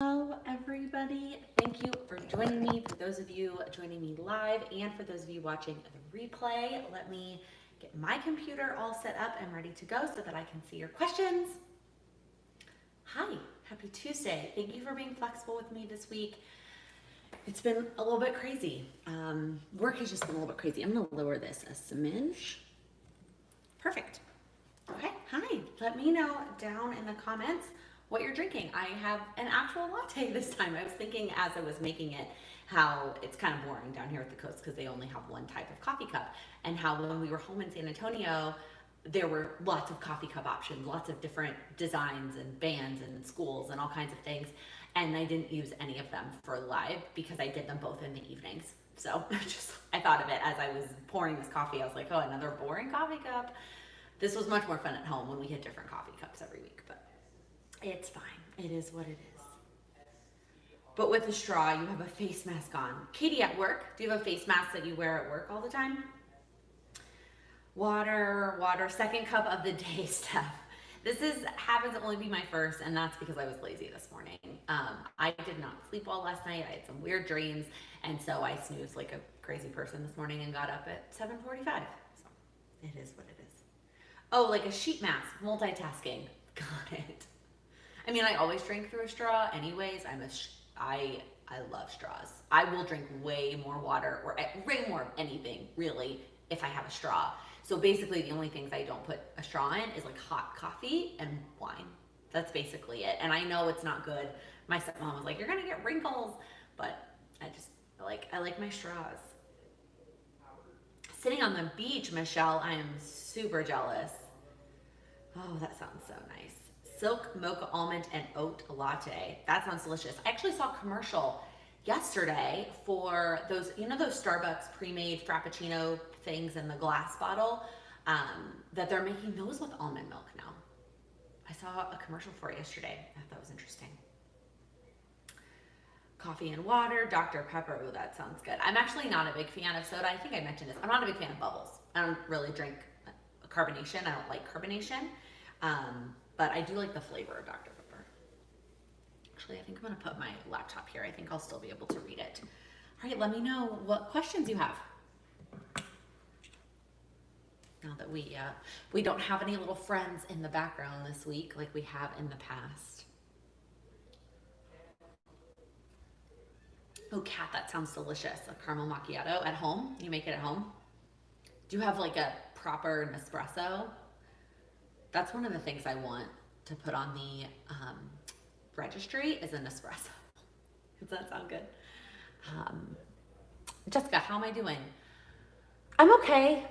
Hello, everybody. Thank you for joining me. For those of you joining me live and for those of you watching the replay, let me get my computer all set up and ready to go so that I can see your questions. Hi, happy Tuesday. Thank you for being flexible with me this week. It's been a little bit crazy. Work has just been a little bit crazy. I'm gonna lower this a smidge. Perfect. Okay, hi. Let me know down in the comments what you're drinking. I have an actual latte this time. I was thinking as I was making it how it's kind of boring down here at the coast because they only have one type of coffee cup, and how when we were home in San Antonio, there were lots of coffee cup options, lots of different designs and bands and schools and all kinds of things. And I didn't use any of them for live because I did them both in the evenings. So I thought of it as I was pouring this coffee. I was like, oh, another boring coffee cup. This was much more fun at home when we had different coffee cups every week, but it's fine. It is what it is. But with a straw, you have a face mask on. Katie, at work, do you have a face mask that you wear at work all the time? Water, second cup of the day, Steph. This happens to only be my first, and that's because I was lazy this morning. I did not sleep well last night. I had some weird dreams, and so I snoozed like a crazy person this morning and got up at 7:45. So it is what it is. Oh, like a sheet mask, multitasking. Got it. I mean, I always drink through a straw anyways. I love straws. I will drink way more water or way more of anything, really, if I have a straw. So basically the only things I don't put a straw in is like hot coffee and wine. That's basically it. And I know it's not good. My stepmom was like, you're gonna get wrinkles, but I like my straws. Sitting on the beach, Michelle, I am super jealous. Oh, that sounds so nice. Silk mocha almond and oat latte. That sounds delicious. I actually saw a commercial yesterday for those, those Starbucks pre-made Frappuccino things in the glass bottle, that they're making those with almond milk now. I saw a commercial for it yesterday. I thought that was interesting. Coffee and water, Dr. Pepper. Ooh, that sounds good. I'm actually not a big fan of soda. I think I mentioned this. I'm not a big fan of bubbles. I don't really drink carbonation. I don't like carbonation. But I do like the flavor of Dr. Pepper. Actually, I think I'm gonna put my laptop here. I think I'll still be able to read it. All right, let me know what questions you have. Now that we don't have any little friends in the background this week like we have in the past. Oh, Kat, that sounds delicious. A caramel macchiato at home. You make it at home? Do you have like a proper Nespresso? That's one of the things I want to put on the registry is an espresso. Does that sound good? Jessica, how am I doing? I'm okay.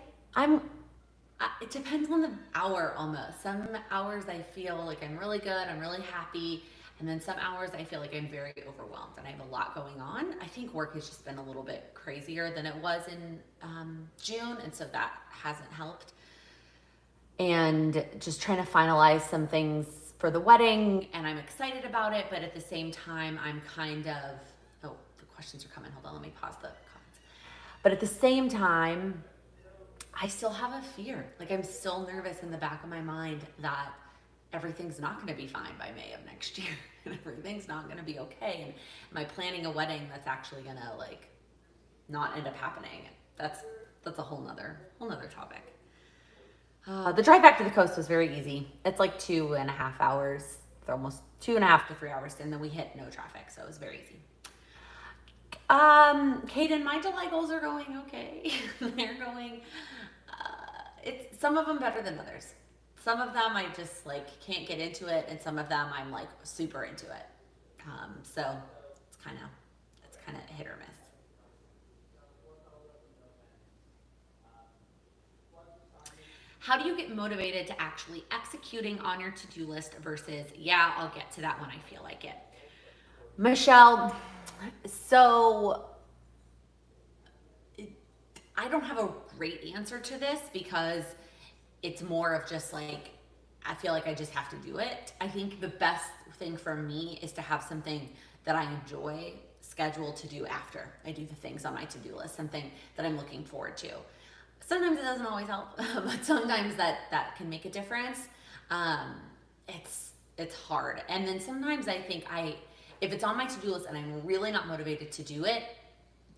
It depends on the hour almost. Some hours I feel like I'm really good, I'm really happy. And then some hours I feel like I'm very overwhelmed and I have a lot going on. I think work has just been a little bit crazier than it was in June, and so that hasn't helped. And just trying to finalize some things for the wedding, and I'm excited about it, but at the same time, I'm kind of, oh, the questions are coming. Hold on, let me pause the comments. But at the same time, I still have a fear. Like I'm still nervous in the back of my mind that everything's not gonna be fine by May of next year, and everything's not gonna be okay. And am I planning a wedding that's actually gonna like not end up happening? That's a whole nother topic. The drive back to the coast was very easy. It's like 2.5 hours, almost 2.5 to 3 hours, and then we hit no traffic, so it was very easy. Kaden, my July goals are going okay. They're going, it's some of them better than others. Some of them I just like can't get into it, and some of them I'm like super into it. So it's kind of hit or miss. How do you get motivated to actually executing on your to-do list versus, yeah, I'll get to that when I feel like it? Michelle, so I don't have a great answer to this because it's more of just like, I feel like I just have to do it. I think the best thing for me is to have something that I enjoy scheduled to do after I do the things on my to-do list, something that I'm looking forward to. Sometimes it doesn't always help, but sometimes that can make a difference. It's hard. And then sometimes I think If it's on my to-do list and I'm really not motivated to do it,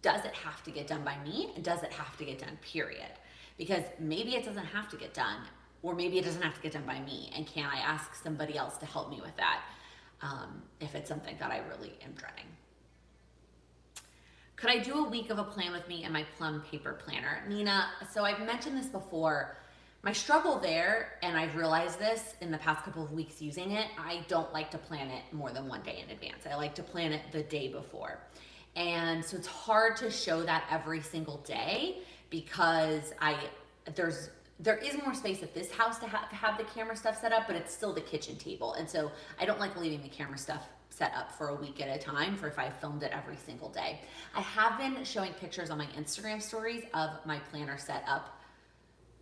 does it have to get done by me? And does it have to get done, period? Because maybe it doesn't have to get done, or maybe it doesn't have to get done by me. And can I ask somebody else to help me with that if it's something that I really am dreading? Could I do a week of a plan with me and my plum paper planner? Nina, so I've mentioned this before. My struggle there, and I've realized this in the past couple of weeks using it, I don't like to plan it more than one day in advance. I like to plan it the day before. And so it's hard to show that every single day because there is more space at this house to have the camera stuff set up, but it's still the kitchen table. And so I don't like leaving the camera stuff set up for a week at a time for if I filmed it every single day. I have been showing pictures on my Instagram stories of my planner set up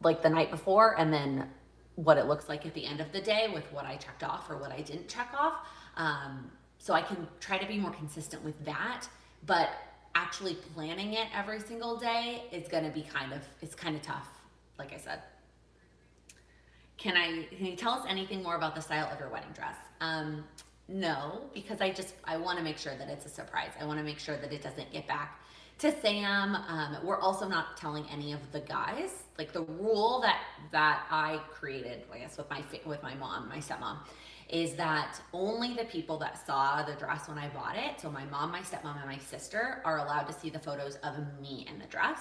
like the night before, and then what it looks like at the end of the day with what I checked off or what I didn't check off. So I can try to be more consistent with that, but actually planning it every single day is gonna be it's kind of tough, like I said. Can you tell us anything more about the style of your wedding dress? No, because I want to make sure that it's a surprise. I want to make sure that it doesn't get back to Sam. We're also not telling any of the guys. Like the rule that I created, I guess with my mom, my stepmom, is that only the people that saw the dress when I bought it, so my mom, my stepmom, and my sister, are allowed to see the photos of me in the dress.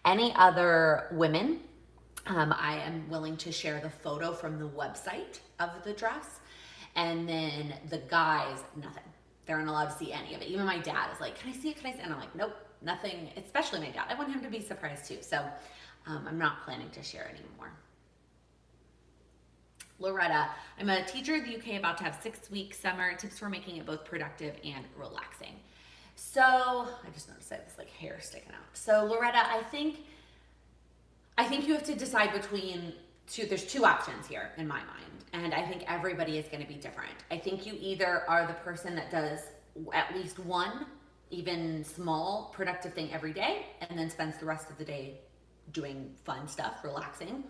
Any other women, I am willing to share the photo from the website of the dress. And then the guys, nothing. They're not allowed to see any of it. Even my dad is like, can I see it? Can I see it? And I'm like, nope, nothing, especially my dad. I want him to be surprised too. So I'm not planning to share anymore. Loretta, I'm a teacher in the UK about to have 6-week summer. Tips for making it both productive and relaxing. So I just noticed I have this like hair sticking out. So Loretta, I think you have to decide between there's two options here in my mind. And I think everybody is going to be different. I think you either are the person that does at least one, even small, productive thing every day, and then spends the rest of the day doing fun stuff, relaxing.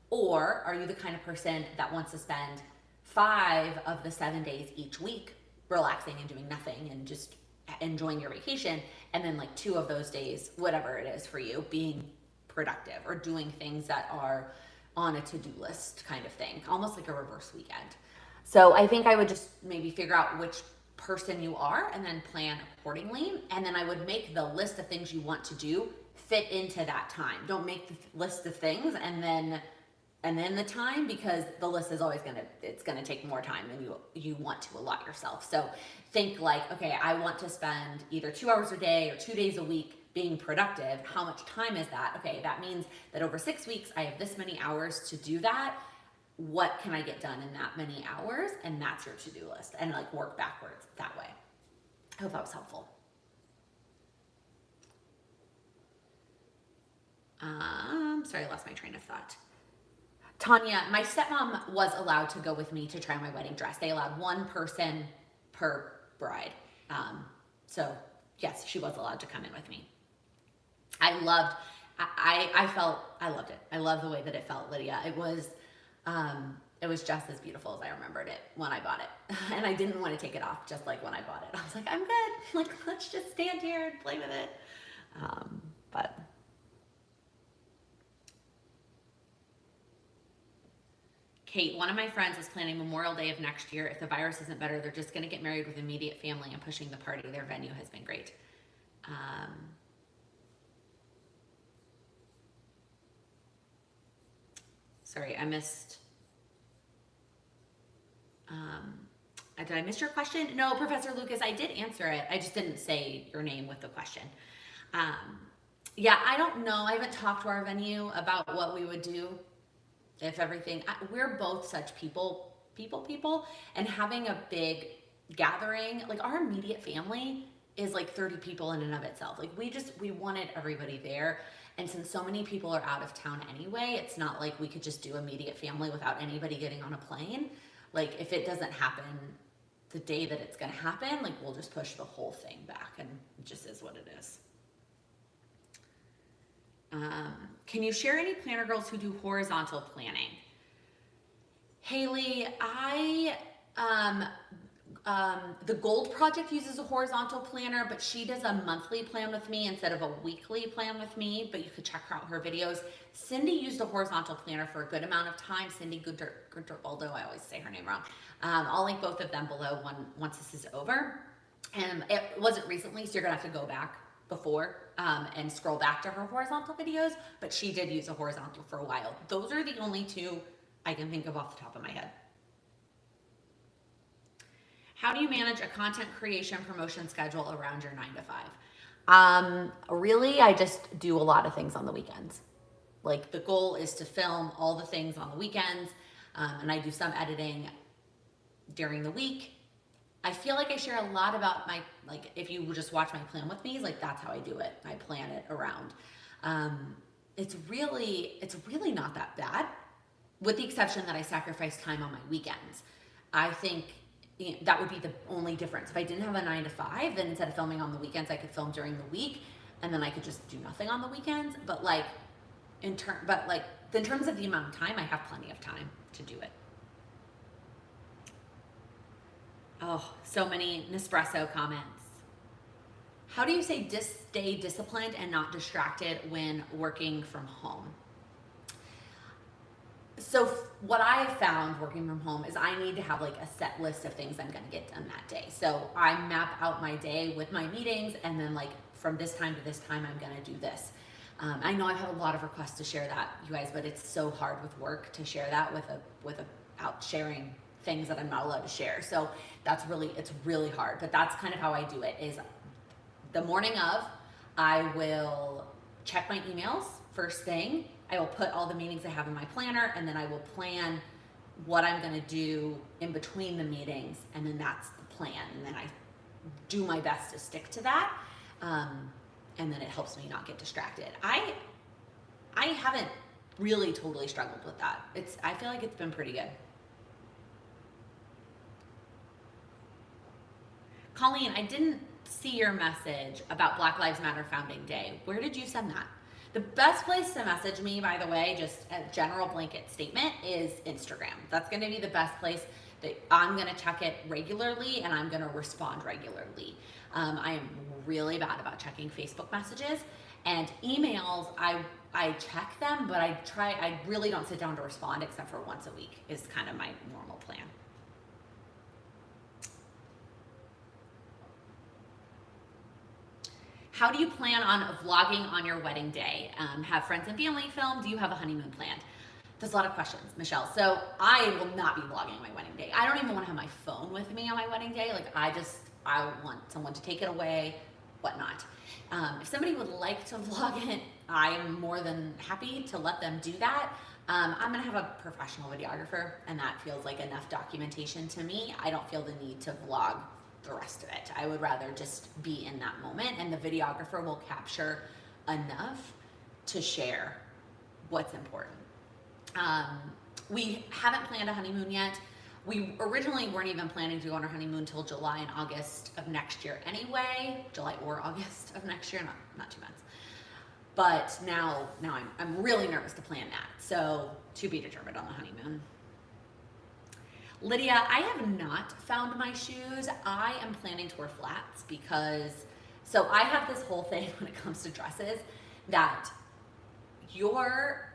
Or are you the kind of person that wants to spend 5 of the 7 days each week relaxing and doing nothing and just enjoying your vacation, and then like 2 of those days, whatever it is for you, being productive or doing things that are on a to-do list kind of thing, almost like a reverse weekend. So I think I would just maybe figure out which person you are and then plan accordingly. And then I would make the list of things you want to do fit into that time. Don't make the list of things and then the time, because the list is always it's gonna take more time than you want to allot yourself. So think like, okay, I want to spend either 2 hours a day or 2 days a week being productive. How much time is that? Okay, that means that over 6 weeks, I have this many hours to do that. What can I get done in that many hours? And that's your to-do list, and like work backwards that way. I hope that was helpful. Sorry, I lost my train of thought. Tanya, my stepmom was allowed to go with me to try on my wedding dress. They allowed 1 person per bride. So yes, she was allowed to come in with me. I loved it. I love the way that it felt, Lydia. It was just as beautiful as I remembered it when I bought it. And I didn't want to take it off just like when I bought it. I was like, I'm good. Like, let's just stand here and play with it. But Kate, one of my friends is planning Memorial Day of next year. If the virus isn't better, they're just going to get married with immediate family and pushing the party. Their venue has been great. Sorry, I missed. Did I miss your question? No, Professor Lucas, I did answer it. I just didn't say your name with the question. Yeah, I don't know. I haven't talked to our venue about what we would do if everything. We're both such people, and having a big gathering, like our immediate family is like 30 people in and of itself. Like we wanted everybody there. And since so many people are out of town anyway, it's not like we could just do immediate family without anybody getting on a plane. Like if it doesn't happen the day that it's gonna happen, like we'll just push the whole thing back, and it just is what it is. Can you share any planner girls who do horizontal planning? Haley, The Gold Project uses a horizontal planner, but she does a monthly plan with me instead of a weekly plan with me, but you could check out her videos. Cindy used a horizontal planner for a good amount of time. Cindy Gunterbaldo, I always say her name wrong. I'll link both of them below once this is over. And it wasn't recently, so you're gonna have to go back before and scroll back to her horizontal videos, but she did use a horizontal for a while. Those are the only two I can think of off the top of my head. How do you manage a content creation promotion schedule around your 9 to 5? Really, I just do a lot of things on the weekends. Like the goal is to film all the things on the weekends, and I do some editing during the week. I feel like I share a lot about my, like if you just watch my plan with me, like that's how I do it. I plan it around. It's really not that bad, with the exception that I sacrifice time on my weekends. I think that would be the only difference. If I didn't have a 9 to 5, then instead of filming on the weekends, I could film during the week, and then I could just do nothing on the weekends. But in terms of the amount of time, I have plenty of time to do it. Oh, so many Nespresso comments. How do you stay disciplined and not distracted when working from home? So what I have found working from home is I need to have like a set list of things I'm gonna get done that day. So I map out my day with my meetings, and then like from this time to this time, I'm gonna do this. I know I've had a lot of requests to share that, you guys, but it's so hard with work to share that without sharing things that I'm not allowed to share. So it's really hard, but that's kind of how I do it. Is the morning of, I will check my emails first thing. I will put all the meetings I have in my planner, and then I will plan what I'm gonna do in between the meetings, and then that's the plan. And then I do my best to stick to that, and then it helps me not get distracted. I haven't really totally struggled with that. I feel like it's been pretty good. Colleen, I didn't see your message about Black Lives Matter Founding Day. Where did you send that? The best place to message me, by the way, just a general blanket statement, is Instagram. That's gonna be the best place that I'm gonna check it regularly, and I'm gonna respond regularly. I am really bad about checking Facebook messages, and emails, I check them, but I really don't sit down to respond except for once a week is kind of my normal plan. How do you plan on vlogging on your wedding day? Have friends and family film? Do you have a honeymoon planned? There's a lot of questions, Michelle. So I will not be vlogging my wedding day. I don't even want to have my phone with me on my wedding day. Like I want someone to take it away, whatnot. If somebody would like to vlog it, I am more than happy to let them do that. I'm gonna have a professional videographer, and that feels like enough documentation to me. I don't feel the need to vlog the rest of it. I would rather just be in that moment, and the videographer will capture enough to share what's important. We haven't planned a honeymoon yet. We originally weren't even planning to go on our honeymoon till July and August of next year anyway. July or August of next year, not 2 months. But now I'm really nervous to plan that. So to be determined on the honeymoon. Lydia, I have not found my shoes. I am planning to wear flats so I have this whole thing when it comes to dresses that your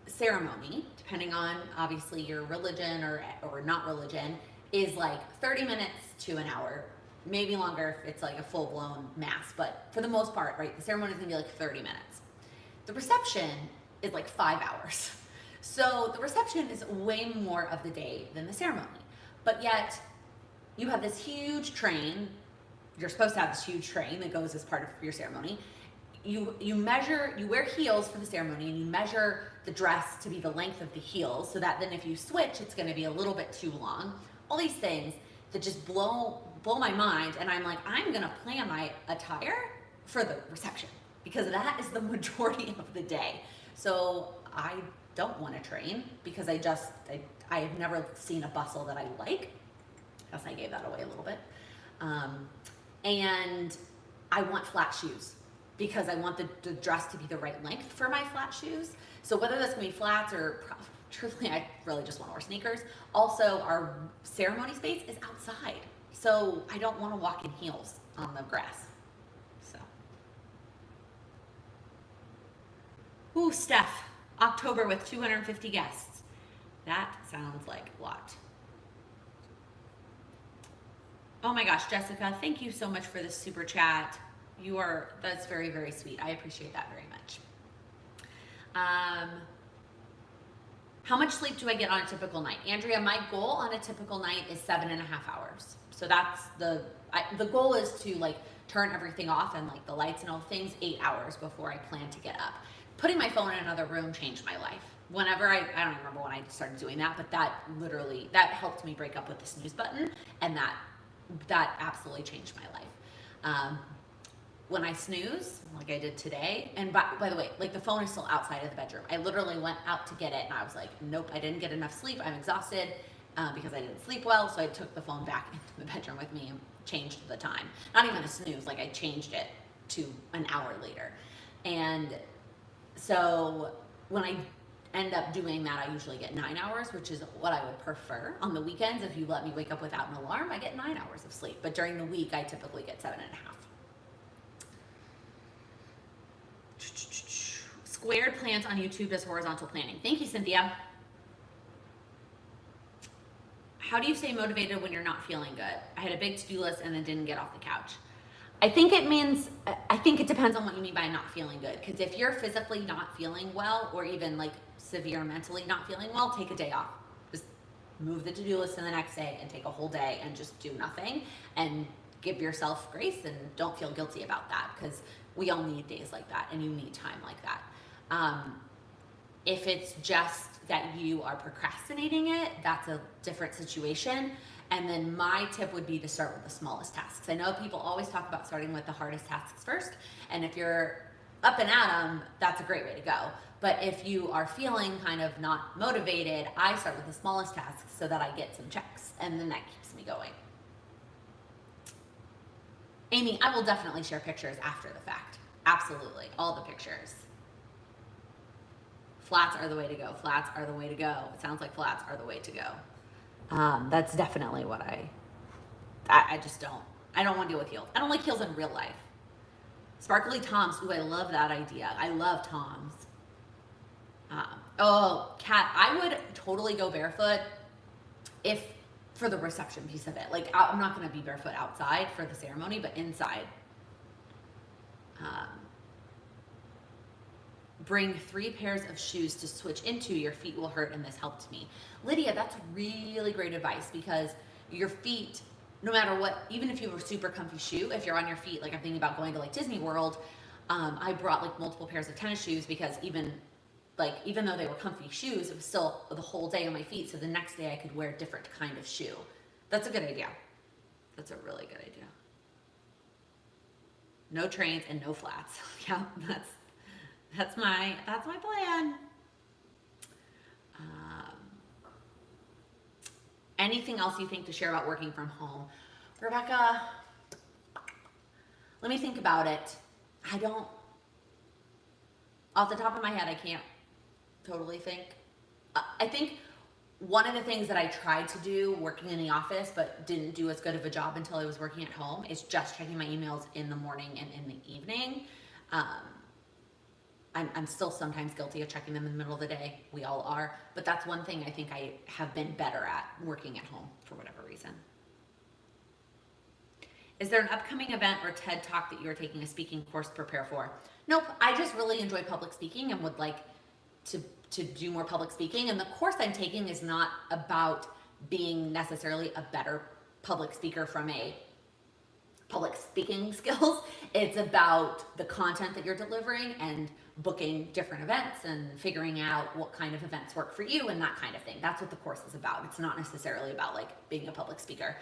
ceremony, depending on obviously your religion or not religion, is like 30 minutes to an hour, maybe longer if it's like a full-blown mass, but for the most part, right, the ceremony is gonna be like 30 minutes. The reception is like 5 hours. So the reception is way more of the day than the ceremony. But yet you have this huge train. You're supposed to have this huge train that goes as part of your ceremony. You wear heels for the ceremony, and you measure the dress to be the length of the heels, so that then if you switch, it's gonna be a little bit too long. All these things that just blow my mind, and I'm like, I'm gonna plan my attire for the reception, because that is the majority of the day. So I don't want to train because I have never seen a bustle that I like. I guess I gave that away a little bit. And I want flat shoes because I want the dress to be the right length for my flat shoes. So whether that's gonna be flats or truthfully, I really just want to wear sneakers. Also, our ceremony space is outside. So I don't want to walk in heels on the grass. So. Ooh, Steph, October with 250 guests. That sounds like a lot. Oh my gosh, Jessica, thank you so much for this super chat. That's very, very sweet. I appreciate that very much. How much sleep do I get on a typical night? Andrea, my goal on a typical night is 7.5 hours. So that's the goal is to like turn everything off and like the lights and all things 8 hours before I plan to get up. Putting my phone in another room changed my life. Whenever I don't remember when I started doing that, but that helped me break up with the snooze button, and that absolutely changed my life. When I snooze, like I did today, and by the way, like the phone is still outside of the bedroom. I literally went out to get it, and I was like, nope, I didn't get enough sleep. I'm exhausted because I didn't sleep well, so I took the phone back into the bedroom with me and changed the time. Not even a snooze, like I changed it to an hour later. And so when I end up doing that, I usually get 9 hours, which is what I would prefer. On the weekends, if you let me wake up without an alarm, I get 9 hours of sleep. But during the week, I typically get 7.5. Squared plans on YouTube does horizontal planning. Thank you, Cynthia. How do you stay motivated when you're not feeling good? I had a big to-do list and then didn't get off the couch. I think it depends on what you mean by not feeling good. Because if you're physically not feeling well, or even like severe mentally not feeling well, take a day off. Just move the to-do list to the next day and take a whole day and just do nothing and give yourself grace and don't feel guilty about that, because we all need days like that and you need time like that. If it's just that you are procrastinating it, that's a different situation. And then my tip would be to start with the smallest tasks. I know people always talk about starting with the hardest tasks first, and if you're up and at them, that's a great way to go. But if you are feeling kind of not motivated, I start with the smallest tasks so that I get some checks, and then that keeps me going. Amy, I will definitely share pictures after the fact. Absolutely, all the pictures. Flats are the way to go. Flats are the way to go. It sounds like flats are the way to go. That's definitely what I just don't. I don't want to deal with heels. I don't like heels in real life. Sparkly Toms. Ooh, I love that idea. I love Toms. Kat, I would totally go barefoot if for the reception piece of it. Like, I'm not going to be barefoot outside for the ceremony, but inside. Bring 3 pairs of shoes to switch into. Your feet will hurt, and this helped me. Lydia, that's really great advice, because your feet, no matter what, even if you have a super comfy shoe, if you're on your feet, like I'm thinking about going to like Disney World, I brought like multiple pairs of tennis shoes, because even though they were comfy shoes, it was still the whole day on my feet, so the next day I could wear a different kind of shoe. That's a good idea. That's a really good idea. No trains and no flats. Yeah, that's my plan. Anything else you think to share about working from home? Rebecca, let me think about it. Off the top of my head, I can't totally think. I think one of the things that I tried to do working in the office but didn't do as good of a job until I was working at home is just checking my emails in the morning and in the evening. I'm still sometimes guilty of checking them in the middle of the day. We all are. But that's one thing I think I have been better at working at home for whatever reason. Is there an upcoming event or TED Talk that you're taking a speaking course to prepare for? Nope. I just really enjoy public speaking and would like to do more public speaking. And the course I'm taking is not about being necessarily a better public speaker from a public speaking skills. It's about the content that you're delivering and booking different events and figuring out what kind of events work for you and that kind of thing. That's what the course is about. It's not necessarily about like being a public speaker.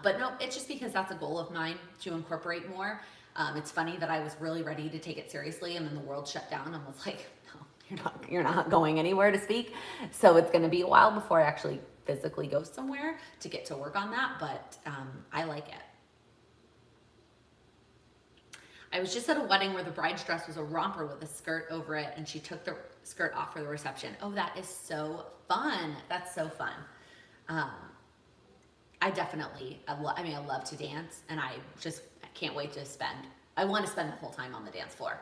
But no, it's just because that's a goal of mine to incorporate more. It's funny that I was really ready to take it seriously, and then the world shut down and was like, no, you're not going anywhere to speak. So it's going to be a while before I actually physically go somewhere to get to work on that. But I like it. I was just at a wedding where the bride's dress was a romper with a skirt over it, and she took the skirt off for the reception. Oh, that is so fun. That's so fun. I definitely, I mean, I love to dance, and I just can't wait to I want to spend the whole time on the dance floor.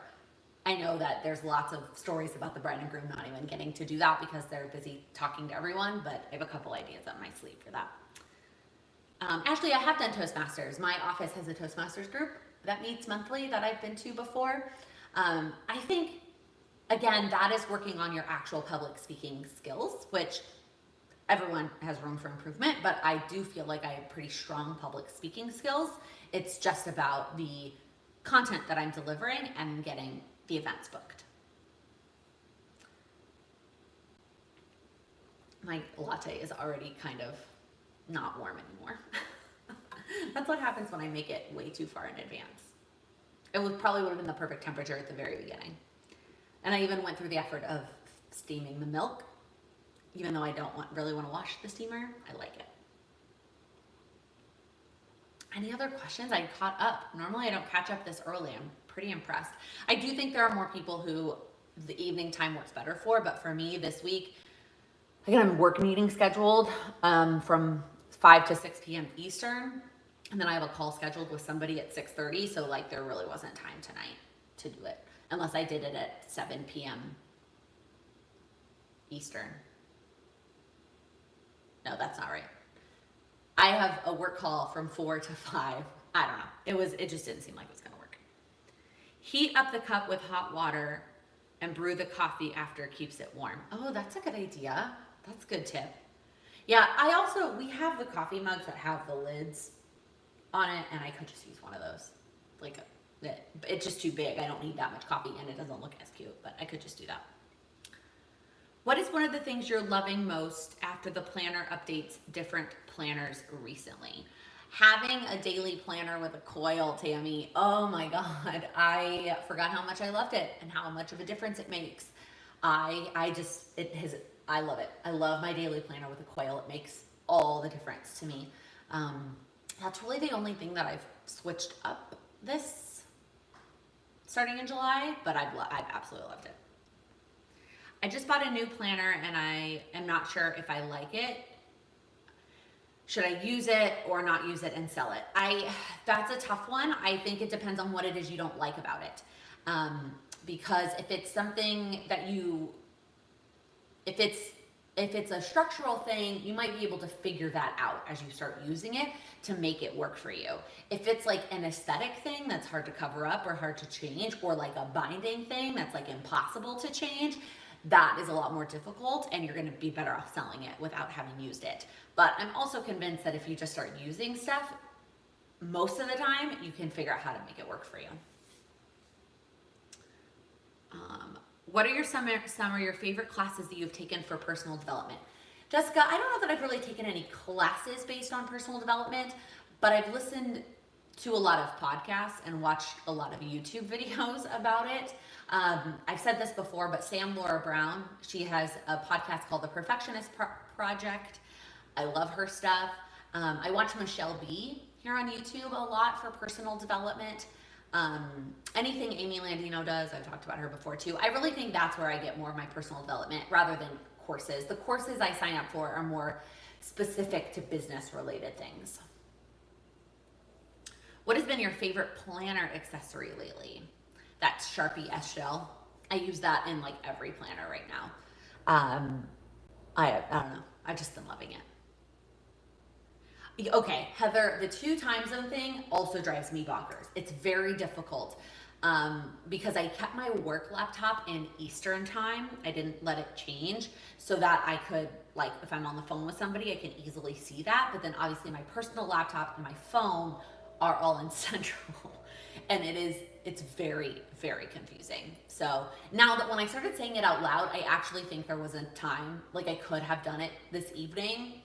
I know that there's lots of stories about the bride and groom not even getting to do that because they're busy talking to everyone, but I have a couple ideas up my sleeve for that. Actually, I have done Toastmasters. My office has a Toastmasters group that meets monthly that I've been to before. I think, again, that is working on your actual public speaking skills, which everyone has room for improvement, but I do feel like I have pretty strong public speaking skills. It's just about the content that I'm delivering and getting the events booked. My latte is already kind of not warm anymore. That's what happens when I make it way too far in advance. It probably would have been the perfect temperature at the very beginning. And I even went through the effort of steaming the milk. Even though I don't really want to wash the steamer, I like it. Any other questions? I caught up. Normally I don't catch up this early. I'm pretty impressed. I do think there are more people who the evening time works better for, but for me this week, I got a work meeting scheduled from 5 to 6 p.m. Eastern, and then I have a call scheduled with somebody at 6:30, so like there really wasn't time tonight to do it, unless I did it at 7 p.m. Eastern. No, that's not right. I have a work call from 4 to 5. I don't know. It just didn't seem like it was gonna work. Heat up the cup with hot water and brew the coffee after it keeps it warm. Oh, that's a good idea. That's a good tip. Yeah, we have the coffee mugs that have the lids on it, and I could just use one of those. Like, it's just too big. I don't need that much coffee, and it doesn't look as cute, but I could just do that. What is one of the things you're loving most after the planner updates different planners recently? Having a daily planner with a coil, Tammy, oh my God, I forgot how much I loved it and how much of a difference it makes. I love it. I love my daily planner with a coil. It makes all the difference to me. That's really the only thing that I've switched up this starting in July, but I've absolutely loved it. I just bought a new planner and I am not sure if I like it. Should I use it or not use it and sell it? That's a tough one. I think it depends on what it is you don't like about it. Because if it's something that if it's a structural thing, you might be able to figure that out as you start using it to make it work for you. If it's like an aesthetic thing that's hard to cover up or hard to change, or like a binding thing that's like impossible to change, that is a lot more difficult, and you're going to be better off selling it without having used it. But I'm also convinced that if you just start using stuff, most of the time you can figure out how to make it work for you. What are some of your favorite classes that you've taken for personal development? Jessica, I don't know that I've really taken any classes based on personal development, but I've listened to a lot of podcasts and watched a lot of YouTube videos about it. I've said this before, but Sam Laura Brown, she has a podcast called The Perfectionist Project. I love her stuff. I watch Michelle B here on YouTube a lot for personal development. Anything Amy Landino does, I've talked about her before too. I really think that's where I get more of my personal development rather than courses. The courses I sign up for are more specific to business related things. What has been your favorite planner accessory lately? That's Sharpie S-Gel. I use that in like every planner right now. I don't know. I've just been loving it. Okay, Heather, the 2 time zone thing also drives me bonkers. It's very difficult because I kept my work laptop in Eastern time. I didn't let it change so that I could, like, if I'm on the phone with somebody, I can easily see that. But then obviously my personal laptop and my phone are all in Central. And it's very, very confusing. So now that when I started saying it out loud, I actually think there was a time, like I could have done it this evening.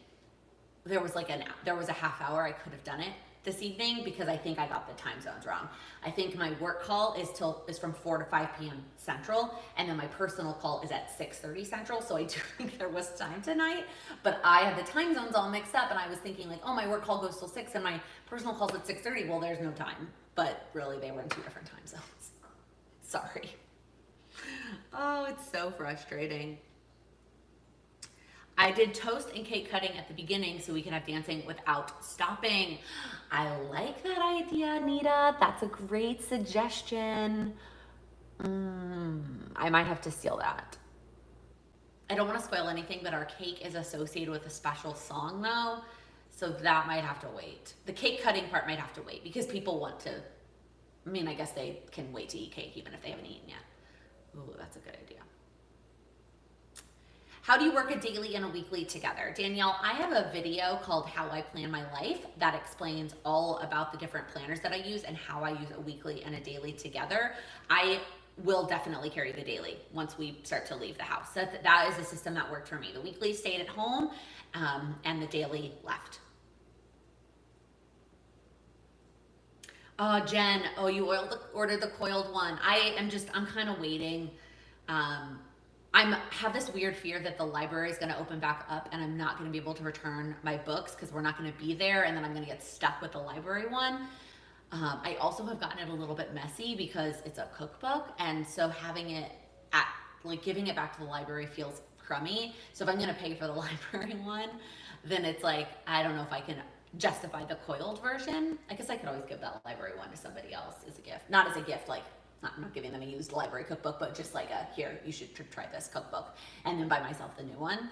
There was a half hour I could have done it this evening because I think I got the time zones wrong. I think my work call is from 4 to 5 p.m. Central, and then my personal call is at 6:30 Central. So I do think there was time tonight, but I had the time zones all mixed up, and I was thinking like, oh, my work call goes till 6 and my personal call's at 6:30. Well, there's no time, but really they were in 2 different time zones. Sorry. Oh, it's so frustrating. I did toast and cake cutting at the beginning so we can have dancing without stopping. I like that idea, Nita. That's a great suggestion. I might have to steal that. I don't want to spoil anything, but our cake is associated with a special song though, so that might have to wait. The cake cutting part might have to wait because people want to. I mean, I guess they can wait to eat cake even if they haven't eaten yet. Ooh, that's a good idea. How do you work a daily and a weekly together? Danielle, I have a video called How I Plan My Life that explains all about the different planners that I use and how I use a weekly and a daily together. I will definitely carry the daily once we start to leave the house. That is a system that worked for me. The weekly stayed at home and the daily left. Oh, Jen, oh, you ordered the coiled one. I'm kind of waiting. I have this weird fear that the library is going to open back up and I'm not going to be able to return my books because we're not going to be there, and then I'm going to get stuck with the library one. I also have gotten it a little bit messy because it's a cookbook, and so having it giving it back to the library feels crummy. So if I'm going to pay for the library one, then it's like, I don't know if I can justify the coiled version. I guess I could always give that library one to somebody else as a gift. Not as a gift, I'm not giving them a used library cookbook, but just here, you should try this cookbook, and then buy myself the new one.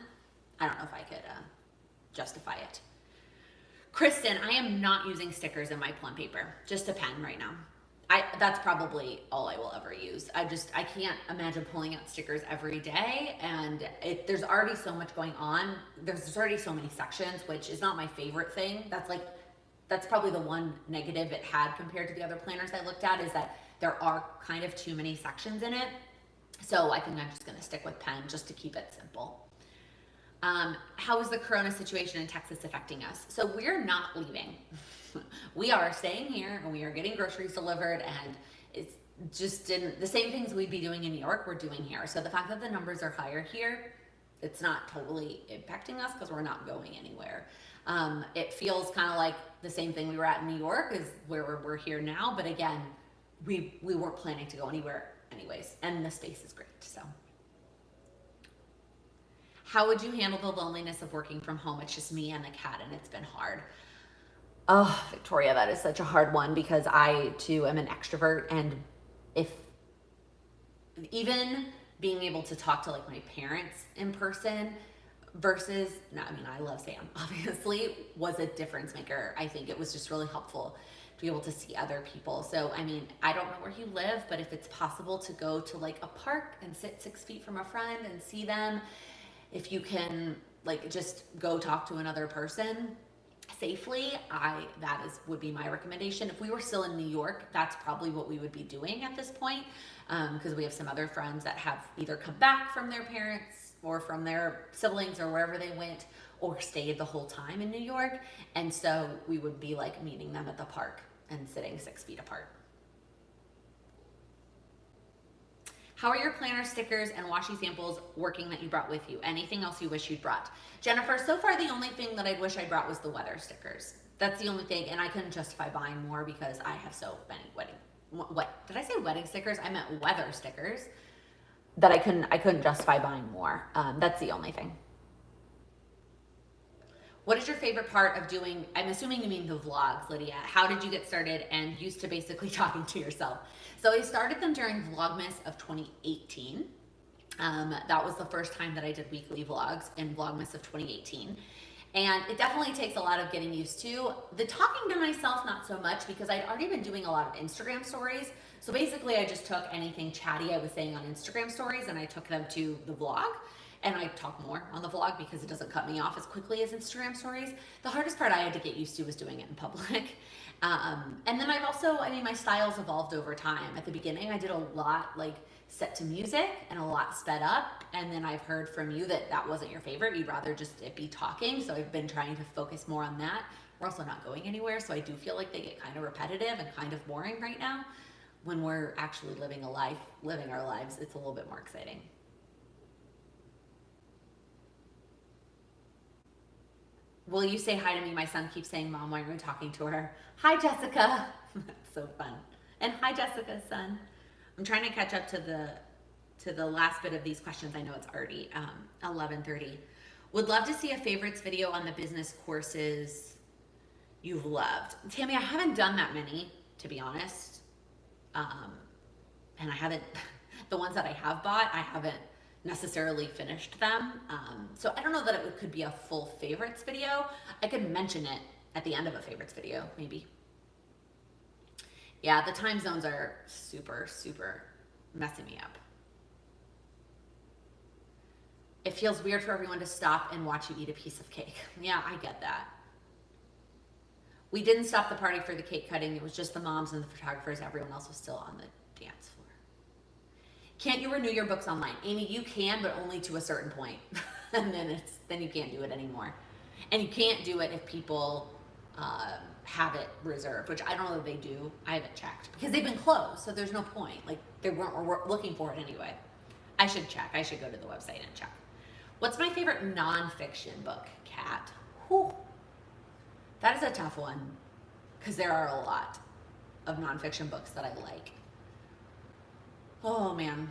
I don't know if I could justify it. Kristen, I am not using stickers in my plum paper, just a pen right now. That's probably all I will ever use. I can't imagine pulling out stickers every day, and there's already so much going on. There's already so many sections, which is not my favorite thing. That's probably the one negative it had compared to the other planners I looked at, is that there are kind of too many sections in it. So I think I'm just gonna stick with pen just to keep it simple. How is the corona situation in Texas affecting us? So we're not leaving. We are staying here and we are getting groceries delivered, and it's just the same things we'd be doing in New York, we're doing here. So the fact that the numbers are higher here, it's not totally impacting us because we're not going anywhere. It feels kind of like the same thing we were at in New York is where we're here now, but again, we weren't planning to go anywhere anyways, and the space is great. So how would you handle the loneliness of working from home? It's just me and the cat, and it's been hard. Oh, Victoria, that is such a hard one because I too am an extrovert, and if even being able to talk to my parents in person versus, no, I mean, I love Sam, obviously, was a difference maker. I think it was just really helpful to be able to see other people. So, I mean, I don't know where you live, but if it's possible to go to a park and sit 6 feet from a friend and see them, if you can just go talk to another person safely, would be my recommendation. If we were still in New York, that's probably what we would be doing at this point, because we have some other friends that have either come back from their parents or from their siblings or wherever they went, or stayed the whole time in New York, and so we would be meeting them at the park and sitting 6 feet apart. How are your planner stickers and washi samples working that you brought with you? Anything else you wish you'd brought? Jennifer, so far the only thing that I wish I brought was the weather stickers. That's the only thing, and I couldn't justify buying more because I have so many what did I say, wedding stickers? I meant weather stickers, that I couldn't justify buying more. That's the only thing. What is your favorite part of doing, I'm assuming you mean the vlogs, Lydia. How did you get started and used to basically talking to yourself? So I started them during Vlogmas of 2018. That was the first time that I did weekly vlogs in Vlogmas of 2018. And it definitely takes a lot of getting used to. The talking to myself, not so much, because I'd already been doing a lot of Instagram stories. So basically I just took anything chatty I was saying on Instagram stories and I took them to the vlog. And I talk more on the vlog because it doesn't cut me off as quickly as Instagram stories. The hardest part I had to get used to was doing it in public. And then I've also, my styles evolved over time. At the beginning, I did a lot set to music and a lot sped up. And then I've heard from you that wasn't your favorite. You'd rather just it be talking. So I've been trying to focus more on that. We're also not going anywhere. So I do feel like they get kind of repetitive and kind of boring right now. When we're actually living our lives, it's a little bit more exciting. Will you say hi to me? My son keeps saying, Mom, why are you talking to her? Hi, Jessica. That's so fun. And hi, Jessica's son. I'm trying to catch up to the last bit of these questions. I know it's already 11:30. Would love to see a favorites video on the business courses you've loved. Tammy, I haven't done that many, to be honest. And I haven't, the ones that I have bought, I haven't necessarily finished them. So I don't know that could be a full favorites video. I could mention it at the end of a favorites video, maybe. Yeah, the time zones are super, super messing me up. It feels weird for everyone to stop and watch you eat a piece of cake. Yeah, I get that. We didn't stop the party for the cake cutting. It was just the moms and the photographers. Everyone else was still on the dance floor. Can't you renew your books online? Amy, you can, but only to a certain point. And then you can't do it anymore. And you can't do it if people have it reserved, which I don't know that they do. I haven't checked because they've been closed, so there's no point. Like, they weren't looking for it anyway. I should check. I should go to the website and check. What's my favorite nonfiction book, Kat? Whew. That is a tough one because there are a lot of nonfiction books that I like. Oh man.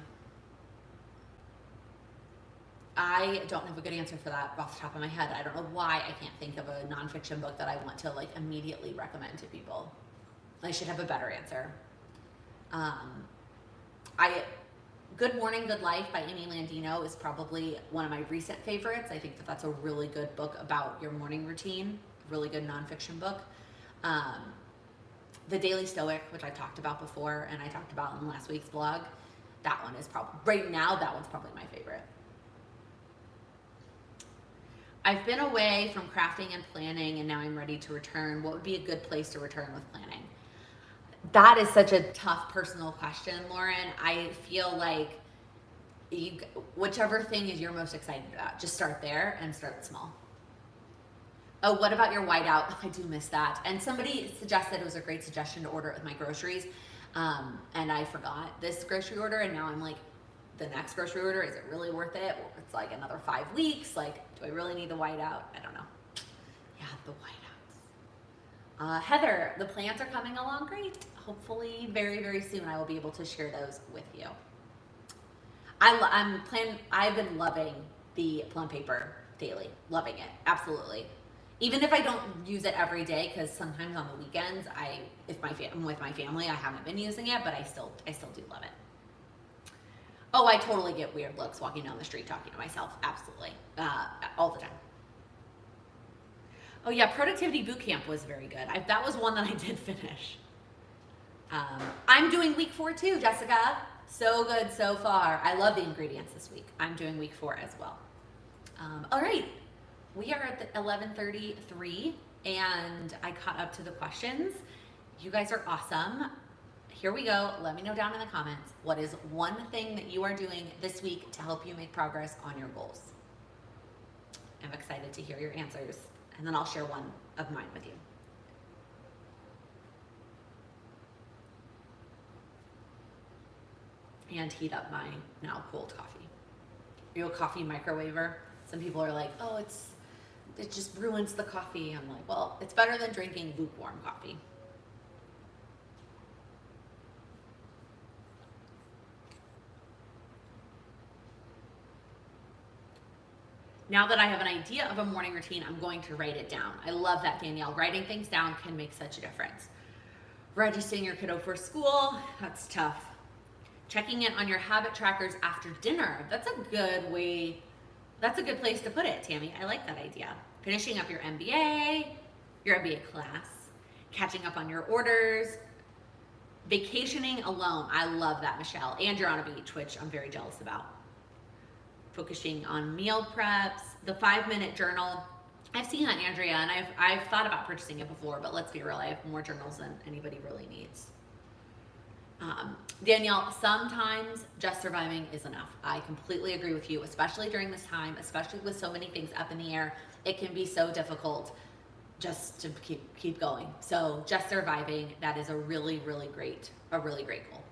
I don't have a good answer for that off the top of my head. I don't know why I can't think of a nonfiction book that I want to like immediately recommend to people. I should have a better answer. Good Morning, Good Life by Amy Landino is probably one of my recent favorites. I think that that's a really good book about your morning routine, really good nonfiction book. The Daily Stoic, which I talked about before and I talked about in last week's blog, that one is probably, right now, that one's probably my favorite. I've been away from crafting and planning and now I'm ready to return. What would be a good place to return with planning? That is such a tough personal question, Lauren. I feel like whichever thing is you're most excited about, just start there and start small. Oh, what about your whiteout? I do miss that. And somebody suggested it was a great suggestion to order it with my groceries. And I forgot this grocery order and now I'm like, the next grocery order, is it really worth it? Or it's like another 5 weeks. Like, do I really need the whiteout? I don't know. Yeah, the whiteouts. Heather, the plants are coming along great. Hopefully very, very soon I will be able to share those with you. I've been loving the plum paper daily. Loving it, absolutely. Even if I don't use it every day, because sometimes on the weekends, if I'm with my family, I haven't been using it, but I still do love it. Oh, I totally get weird looks walking down the street talking to myself. Absolutely. All the time. Oh yeah, Productivity Bootcamp was very good. That was one that I did finish. I'm doing week 4 too, Jessica. So good so far. I love the ingredients this week. I'm doing week 4 as well. All right, we are at the 11:33 and I caught up to the questions. You guys are awesome. Here we go. Let me know down in the comments, what is one thing that you are doing this week to help you make progress on your goals? I'm excited to hear your answers, and then I'll share one of mine with you. And heat up my now cold coffee. Are you a coffee microwaver? Some people are like, oh, it just ruins the coffee. I'm like, well, it's better than drinking lukewarm coffee. Now that I have an idea of a morning routine, I'm going to write it down. I love that, Danielle. Writing things down can make such a difference. Registering your kiddo for school, that's tough. Checking in on your habit trackers after dinner. That's a good way, that's a good place to put it, Tammy. I like that idea. Finishing up your MBA class, catching up on your orders, vacationing alone. I love that, Michelle. And you're on a beach, which I'm very jealous about. Focusing on meal preps, the 5-minute journal. I've seen that, Andrea, and I've thought about purchasing it before, but let's be real, I have more journals than anybody really needs. Danielle, sometimes just surviving is enough. I completely agree with you, especially during this time, especially with so many things up in the air. It can be so difficult just to keep going. So just surviving, that is a really, really great goal.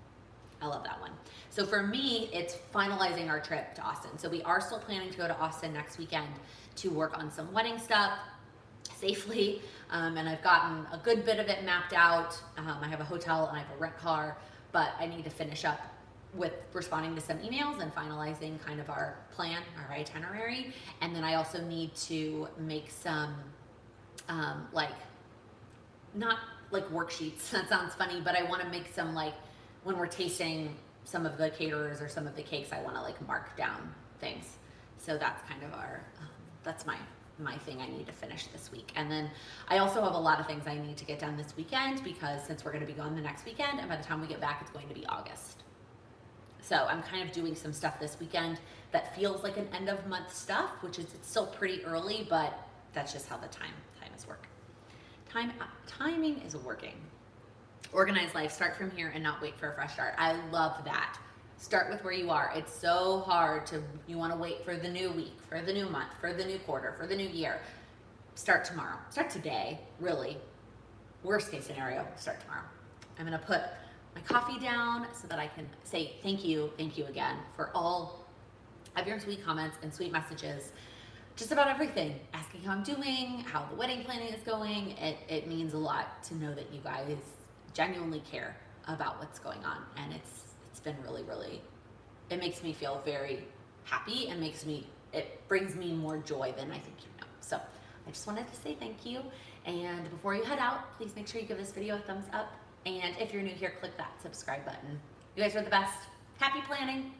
I love that one. So for me, it's finalizing our trip to Austin. So we are still planning to go to Austin next weekend to work on some wedding stuff safely. And I've gotten a good bit of it mapped out. I have a hotel and I have a rent car, but I need to finish up with responding to some emails and finalizing kind of our plan, our itinerary. And then I also need to make some, like, not like worksheets, that sounds funny, but I want to make some, like, when we're tasting some of the caterers or some of the cakes, I want to like mark down things. So that's kind of our, that's my thing I need to finish this week. And then I also have a lot of things I need to get done this weekend, because since we're going to be gone the next weekend, and by the time we get back, it's going to be August. So I'm kind of doing some stuff this weekend that feels like an end of month stuff, which is, it's still pretty early, but that's just how the time is working. Timing is working. Organize life, start from here and not wait for a fresh start. I love that. Start with where you are. It's so hard you want to wait for the new week, for the new month, for the new quarter, for the new year. Start tomorrow. Start today, really. Worst case scenario, start tomorrow. I'm going to put my coffee down so that I can say thank you again for all of your sweet comments and sweet messages. Just about everything, asking how I'm doing, how the wedding planning is going. It means a lot to know that you guys genuinely care about what's going on, and it's been really, really, it makes me feel very happy, and it brings me more joy than I think you know. So I just wanted to say thank you, and before you head out, please make sure you give this video a thumbs up, and if you're new here, click that subscribe button. You guys are the best. Happy planning.